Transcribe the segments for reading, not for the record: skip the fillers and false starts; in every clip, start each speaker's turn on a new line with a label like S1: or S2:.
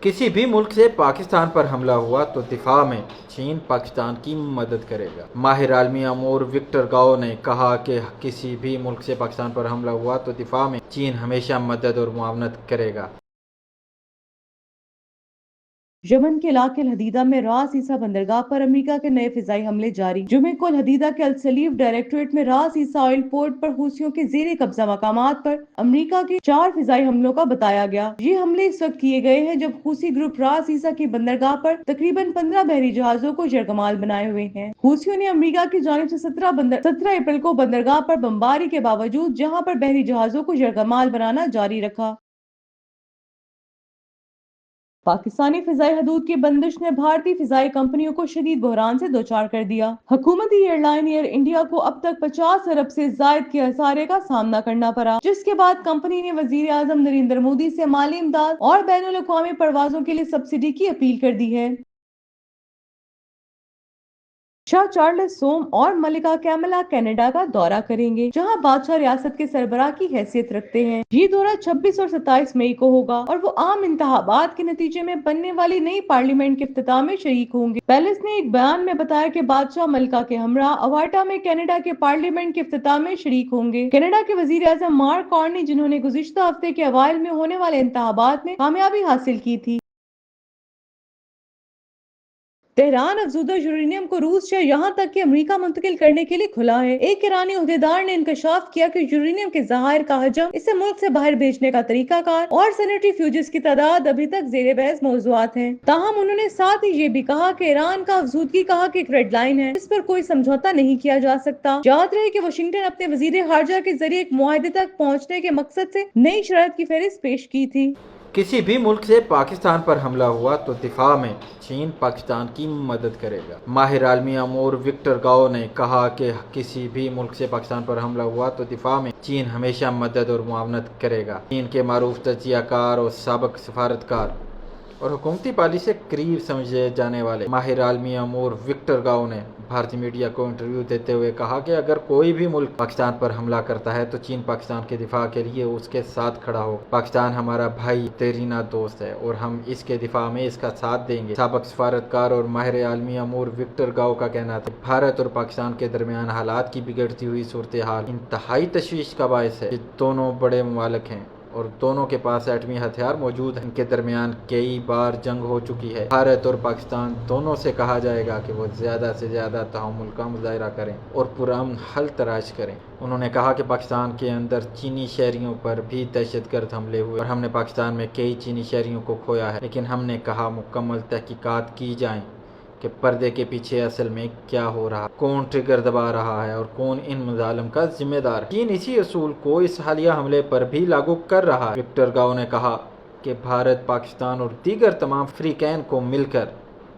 S1: किसी भी मुल्क से पाकिस्तान पर हमला हुआ तो दिफा में चीन पाकिस्तान की मदद करेगा। माहिर आलमी अमूर विक्टर गाओ ने कहा कि किसी भी मुल्क से पाकिस्तान पर हमला हुआ तो दिफा में चीन हमेशा मदद और मुआवनत करेगा।
S2: यमन के इलाके हदीदा में रास ईसा बंदरगाह पर अमेरिका के नए फिजाई हमले जारी। जुमे को हदीदा के अल सलीफ डायरेक्टोरेट में रास ईसा ऑयल पोर्ट पर हूसियों के जेर कब्जा मकामात पर अमेरिका के 4 फिजाई हमलों का बताया गया। ये हमले इस वक्त किए गए हैं जब हूसी ग्रुप रास ईसा की बंदरगाह पर तकरीबन 15 बहरी जहाजों को यरगमाल बनाए हुए हैं। हूसियों ने अमेरिका की जानिब से 17 अप्रैल को बंदरगाह पर बमबारी के बावजूद जहाँ पर बहरी जहाजों को यरगमाल बनाना जारी रखा। पाकिस्तानी फिजाई हदूद की बंदिश ने भारतीय फिजाई कंपनियों को शदीद बहरान से दोचार कर दिया। हुकूमती एयरलाइन एयर इंडिया को अब तक 50 अरब से जायद के खसारे का सामना करना पड़ा, जिसके बाद कंपनी ने वजीर आजम नरेंद्र मोदी से माली इमदाद और बैनुल अक़वामी परवाजों के लिए सब्सिडी की अपील कर दी है। शाह चार्ल्स सोम और मलिका कैमिला कनाडा का दौरा करेंगे, जहां बादशाह रियासत के सरबराह की हैसियत रखते हैं। ये दौरा 26 और 27 मई को होगा और वो आम इंतखाबात के नतीजे में बनने वाली नई पार्लियामेंट के इफ्तिताह में शरीक होंगे। पैलेस ने एक बयान में बताया कि बादशाह मलिका के हमरा अवाटा में कनाडा के पार्लियामेंट के इफ्तिताह में शरीक होंगे। कनाडा के वजीर आजम मार्क कार्नी, जिन्होंने गुज़िश्ता हफ्ते के अवाइल में होने वाले इंतखाबात में कामयाबी हासिल की थी। तेहरान अफजूदा यूरेनियम को रूस से यहाँ तक कि अमेरिका मुंतकिल करने के लिए खुला है। एक ईरानी उहदेदार ने इंकशाफ किया कि यूरेनियम के ज़खायर का हजम, इसे मुल्क से बाहर भेजने का तरीकाकार और सेंट्रीफ्यूजेस की तादाद अभी तक जेर बहस मौज़ूआत हैं। ताहम उन्होंने साथ ही ये भी कहा कि ईरान का अफजूदगी कहा कि एक रेड लाइन है, इस पर कोई समझौता नहीं किया जा सकता। याद रहे कि वाशिंगटन अपने वजीर खारजा के जरिए एक मुआहदे तक पहुँचने के मकसद से नई शर्त की फहरिस्त पेश की थी।
S1: किसी भी मुल्क से पाकिस्तान पर हमला हुआ तो दिफा में चीन पाकिस्तान की मदद करेगा। माहिर आलमी अमूर विक्टर गाओ ने कहा कि किसी भी मुल्क से पाकिस्तान पर हमला हुआ तो दिफा में चीन हमेशा मदद और मुआवनत करेगा। चीन के मारूफ तजियाकार और साबिक सफारतकार और हुकूमती पॉलिसी से करीब समझे जाने वाले माहिर आलमी अमूर विक्टर गाओ ने भारतीय मीडिया को इंटरव्यू देते हुए कहा कि अगर कोई भी मुल्क पाकिस्तान पर हमला करता है तो चीन पाकिस्तान के दिफा के लिए उसके साथ खड़ा हो। पाकिस्तान हमारा भाई देरीना दोस्त है और हम इसके दिफा में इसका साथ देंगे। साबिक सफारतकार और माहिर आलमी अमूर विक्टर गाओ का कहना था भारत और पाकिस्तान के दरमियान हालात की बिगड़ती हुई सूरत हाल इंतहाई तशवीश का बायस है। दोनों बड़े ममालिक हैं और दोनों के पास एटमी हथियार मौजूद हैं। इनके दरमियान कई बार जंग हो चुकी है। भारत और पाकिस्तान दोनों से कहा जाएगा कि वो ज़्यादा से ज़्यादा तहम्मुल का मुजाहरा करें और पुरअमन हल तलाश करें। उन्होंने कहा कि पाकिस्तान के अंदर चीनी शहरियों पर भी दहशतगर्द हमले हुए और हमने पाकिस्तान में कई चीनी शहरियों को खोया है, लेकिन हमने कहा मुकम्मल तहकीकात की जाएँ कि पर्दे के पीछे असल में क्या हो रहा, कौन ट्रिगर दबा रहा है और कौन इन मजालम का जिम्मेदार है। चीन इसी असूल को इस हालिया हमले पर भी लागू कर रहा है। विक्टर गाओ ने कहा कि भारत, पाकिस्तान और दीगर तमाम फ्रीकैन को मिलकर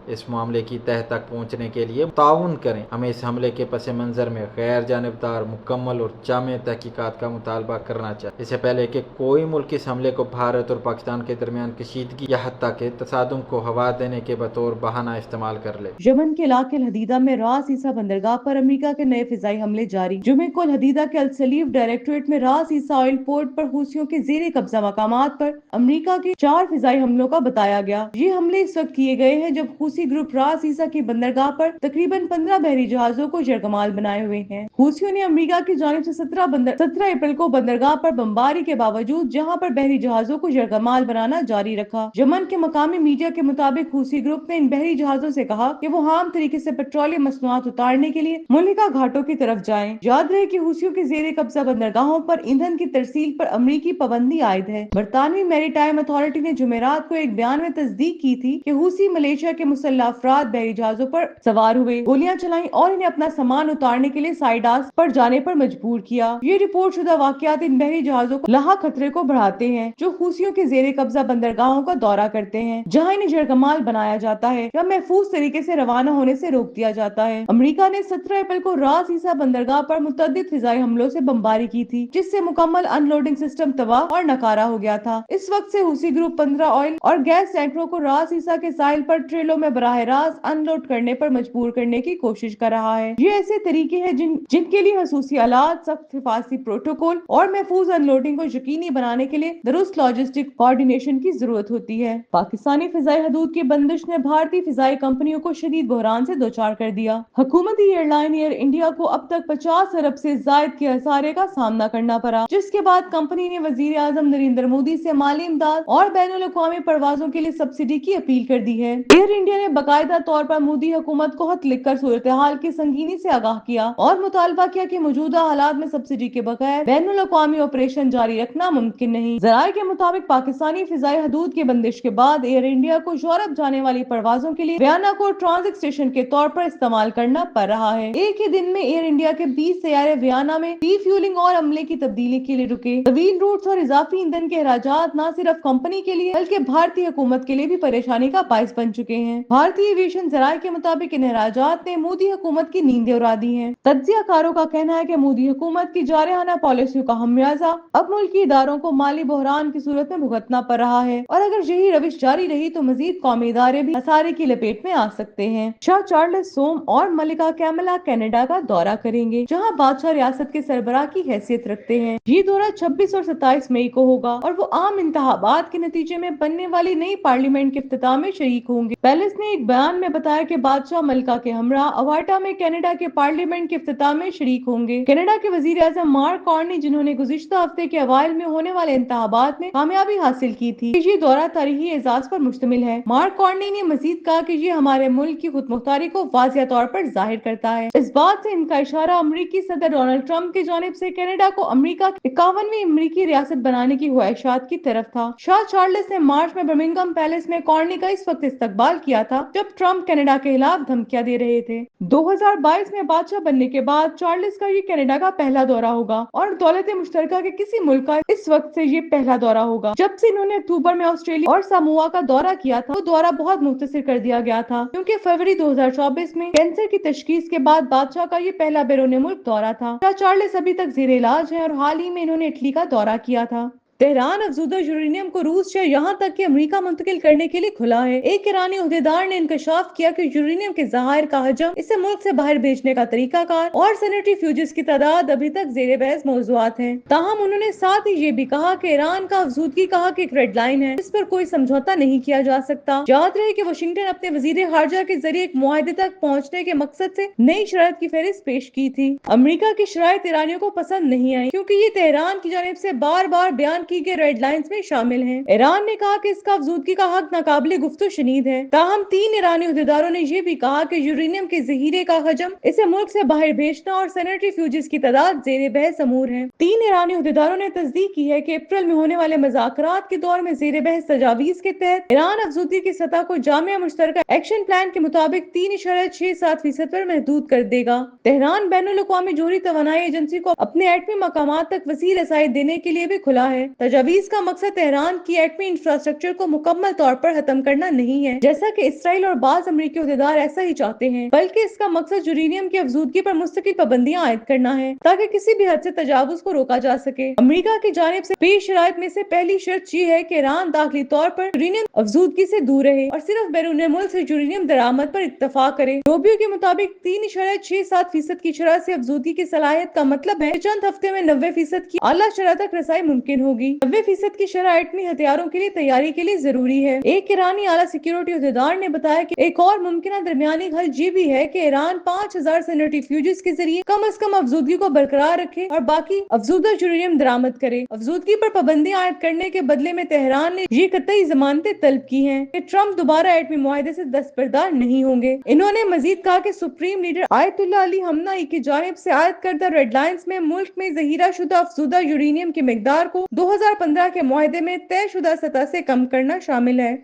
S1: इस मामले की तह तक पहुंचने के लिए ताउन करें। हमें इस हमले के पस मंज़र में गैर जानिबदार, मुकम्मल और जामे तहकीकात का मुतालबा करना चाहिए। इससे पहले कि कोई मुल्क इस हमले को भारत और पाकिस्तान के दरमियान कशीदगी या हत्ता के तसादुम को हवा देने के बतौर बहाना इस्तेमाल कर ले।
S2: यमन के इलाके हदीदा में रास ईसा बंदरगाह पर अमेरिका के नए फिजाई हमले जारी। जुमे को हदीदा के अल सलीफ डायरेक्टोरेट में रास ईसा ऑयल पोर्ट पर हूसियों के जेर कब्जा मकामात पर अमेरिका के 4 फिजाई हमलों का बताया गया। ये हमले इस वक्त किए गए हैं जब हूसी ग्रुप रास ईसा की बंदरगाह पर तकरीबन 15 बहरी जहाजों को यरगमाल बनाए हुए हैं। हूसियों ने अमेरिका की जानिब से 17 अप्रैल को बंदरगाह पर बमबारी के बावजूद जहां पर बहरी जहाजों को यरगमाल बनाना जारी रखा। यमन के मकामी मीडिया के मुताबिक हूसी ग्रुप ने इन बहरी जहाजों से कहा कि वो आम तरीके से पेट्रोलियम मसनूआत उतारने के लिए मुल्लिका घाटों की तरफ जाएं। याद रहे कि हूसियों के जेर कब्जा बंदरगाहों पर ईंधन की तरसील पर अमरीकी पाबंदी आयद है। बरतानवी मैरीटाइम अथॉरिटी ने जुमेरात को एक बयान में तस्दीक की थी कि हूसी मलेशिया के मुसल्लह अफराद बहरी जहाजों पर सवार हुए, गोलियां चलाई और इन्हें अपना सामान उतारने के लिए साइडास पर जाने पर मजबूर किया। ये रिपोर्ट शुदा वाकयात इन बहरी जहाजों को लाहा खतरे को बढ़ाते हैं, जो हूसियों के जेर कब्जा बंदरगाहों का दौरा करते हैं, जहां इन्हें यरगमाल बनाया जाता है या महफूज तरीके से रवाना होने से रोक दिया जाता है। अमेरिका ने 17 अप्रैल को रास ईसा बंदरगाह पर मुतअद्दिद फिजाई हमलों से बमबारी की थी, जिससे मुकम्मल अनलोडिंग सिस्टम तबाह और नकारा हो गया था। इस वक्त से हूसी ग्रुप 15 ऑयल और गैस टैंकरों को रास ईसा के साहिल पर ट्रेलों में براہ راست ان لوڈ کرنے پر مجبور کرنے کی کوشش کر رہا ہے۔ یہ ایسے طریقے ہیں جن کے لیے خصوصی آلات، سخت حفاظتی پروٹوکول اور محفوظ ان لوڈنگ کو یقینی بنانے کے لیے درست لاجسٹک کوآرڈینیشن کی ضرورت ہوتی ہے۔ پاکستانی فضائی حدود کی بندش نے بھارتی فضائی کمپنیوں کو شدید بحران سے دوچار کر دیا۔ حکومتی ایئر لائن ایئر انڈیا کو اب تک 50 ارب سے زائد کے خسارے کا سامنا کرنا پڑا، جس کے بعد کمپنی نے وزیر اعظم نریندر مودی سے مالی امداد اور بین الاقوامی پروازوں کے لیے سبسڈی کی اپیل کر دی ہے۔ ایئر انڈیا نے باقاعدہ طور پر مودی حکومت کو خط لکھ کر صورتحال کی سنگینی سے آگاہ کیا اور مطالبہ کیا کہ موجودہ حالات میں سبسڈی کے بغیر بین الاقوامی آپریشن جاری رکھنا ممکن نہیں۔ ذرائع کے مطابق پاکستانی فضائی حدود کی بندش کے بعد ایئر انڈیا کو یورپ جانے والی پروازوں کے لیے ویانا کو ٹرانزٹ اسٹیشن کے طور پر استعمال کرنا پڑ رہا ہے۔ ایک ہی دن میں ایئر انڈیا کے 20 طیارے ویانا میں ری فیولنگ اور عملے کی تبدیلی کے لیے رکے۔ طویل روٹس اور اضافی ایندھن کے اخراجات نہ صرف کمپنی کے لیے بلکہ بھارتی حکومت کے لیے بھی پریشانی کا باعث بن چکے ہیں۔ بھارتی ایویشن ذرائع کے مطابق ان اخراجات نے مودی حکومت کی نیندیں اڑا دی ہیں۔ تجزیہ کاروں کا کہنا ہے کہ مودی حکومت کی جارحانہ پالیسیوں کا خمیازہ اب ملکی اداروں کو مالی بحران کی صورت میں بھگتنا پڑ رہا ہے اور اگر یہی روش جاری رہی تو مزید قومی ادارے بھی خسارے کی لپیٹ میں آ سکتے ہیں۔ شاہ چارلس سوم اور ملکہ کیملا کینیڈا کا دورہ کریں گے، جہاں بادشاہ ریاست کے سربراہ کی حیثیت رکھتے ہیں۔ یہ دورہ 26 اور 27 مئی کو ہوگا اور وہ عام انتخابات کے نتیجے میں بننے والی نئی پارلیمنٹ کے افتتاح میں شریک ہوں گے۔ پیلس نے ایک بیان میں بتایا کہ بادشاہ ملکہ کے ہمراہ اواٹا میں کینیڈا کے پارلیمنٹ کے افتتاح میں شریک ہوں گے۔ کینیڈا کے وزیر اعظم مارک کارنی، جنہوں نے گزشتہ ہفتے کے اوائل میں ہونے والے انتخابات میں کامیابی حاصل کی تھی، یہ دورہ تاریخی اعزاز پر مشتمل ہے۔ مارک کارنی نے مزید کہا کہ یہ ہمارے ملک کی خود مختاری کو واضح طور پر ظاہر کرتا ہے۔ اس بات سے ان کا اشارہ امریکی صدر ڈونلڈ ٹرمپ کی جانب سے کینیڈا کو امریکہ کی 51ویں امریکی ریاست بنانے کی خواہشات کی طرف تھا۔ شاہ چارلس نے مارچ میں برمنگھم پیلس میں کارنی کا اس وقت استقبال کیا تھا جب ٹرمپ کینیڈا کے خلاف دھمکیاں دے رہے تھے۔ 2022 میں بادشاہ بننے کے بعد چارلس کا یہ کینیڈا کا پہلا دورہ ہوگا اور دولت مشترکہ کے کسی ملک کا اس وقت سے یہ پہلا دورہ ہوگا۔ جب سے انہوں نے اکتوبر میں آسٹریلیا اور ساموا کا دورہ کیا تھا، وہ دورہ بہت مختصر کر دیا گیا تھا کیونکہ فروری 2024 میں کینسر کی تشخیص کے بعد بادشاہ کا یہ پہلا بیرون ملک دورہ تھا۔ شاہ چارلس ابھی تک زیر علاج ہیں اور حال ہی میں انہوں نے اٹلی کا دورہ کیا تھا۔ تہران افزودہ یورینیم کو روس سے یہاں تک کہ امریکہ منتقل کرنے کے لیے کھلا ہے۔ ایک ایرانی عہدیدار نے انکشاف کیا کہ یورینیم کے ذخائر کا حجم، اسے ملک سے باہر بھیجنے کا طریقہ کار اور سینیٹری فیوجز کی تعداد ابھی تک زیر بحث موضوعات ہیں۔ تاہم انہوں نے ساتھ ہی یہ بھی کہا کہ ایران کا افزودگی کا حق ایک ریڈ لائن ہے جس پر کوئی سمجھوتہ نہیں کیا جا سکتا۔ یاد رہے کہ واشنگٹن اپنے وزیر خارجہ کے ذریعے ایک معاہدے تک پہنچنے کے مقصد سے نئی شرائط کی فہرست پیش کی تھی۔ امریکہ کی شرائط ایرانیوں کو پسند نہیں آئی کیونکہ یہ تہران کی جانب سے بار بار بیان کی گئی ریڈ لائنز میں شامل ہیں۔ ایران نے کہا کہ اس کا افزودگی کا حق ناقابل گفت و شنید ہے۔ تاہم 3 ایرانی عہدیداروں نے یہ بھی کہا کہ یورینیم کے ذخیرے کا حجم، اسے ملک سے باہر بھیجنا اور سینیٹری فیوجز کی تعداد زیر بحث امور ہیں۔ 3 ایرانی عہدیداروں نے تصدیق کی ہے کہ اپریل میں ہونے والے مذاکرات کے دور میں زیر بحث تجاویز کے تحت ایران افزودگی کی سطح کو جامع مشترکہ ایکشن پلان کے مطابق 3.67% پر محدود کر دے گا۔ تہران بین الاقوامی جوہری توانائی ایجنسی کو اپنے ایٹمی مقامات تک وسیع رسائی دینے کے لیے بھی کھلا ہے۔ تجاویز کا مقصد تہران کی ایٹمی انفراسٹرکچر کو مکمل طور پر ختم کرنا نہیں ہے، جیسا کہ اسرائیل اور بعض امریکی عہدیدار ایسا ہی چاہتے ہیں، بلکہ اس کا مقصد یورینیم کی افزودگی پر مستقل پابندیاں عائد کرنا ہے تاکہ کسی بھی حد سے تجاوز کو روکا جا سکے۔ امریکہ کی جانب سے پیش شرائط میں سے پہلی شرط یہ ہے کہ ایران داخلی طور پر یورینیم افزودگی سے دور رہے اور صرف بیرون ملک سے یورینیم درآمد پر اتفاق کرے۔ روبیو کے مطابق 3.67% کی شرح سے افزودگی کی صلاحیت کا مطلب ہے کہ چند ہفتے میں 90% کی اعلیٰ شرح تک رسائی ممکن ہوگی۔ 90% کی شرح ایٹمی ہتھیاروں کے لیے تیاری کے لیے ضروری ہے۔ ایک ایرانی اعلیٰ سیکیورٹی عہدیدار نے بتایا کہ ایک اور ممکنہ درمیانی حل یہ بھی ہے کہ ایران 5000 سینیٹری فیوجز کے ذریعے کم از کم افزودگی کو برقرار رکھے اور باقی افزودہ یورینیم درآمد کرے۔ افزودگی پر پابندیاں عائد کرنے کے بدلے میں تہران نے یہ قطعی ضمانتیں طلب کی ہیں کہ ٹرمپ دوبارہ ایٹمی معاہدے سے دستبردار نہیں ہوں گے۔ انہوں نے مزید کہا کہ سپریم لیڈر آیت اللہ علی خامنہ کی جانب سے عائد کردہ ریڈ لائنز میں ملک میں ذخیرہ شدہ افزودہ یورینیم کی مقدار کو 2015 کے معاہدے میں طے شدہ سطح سے کم کرنا شامل ہے۔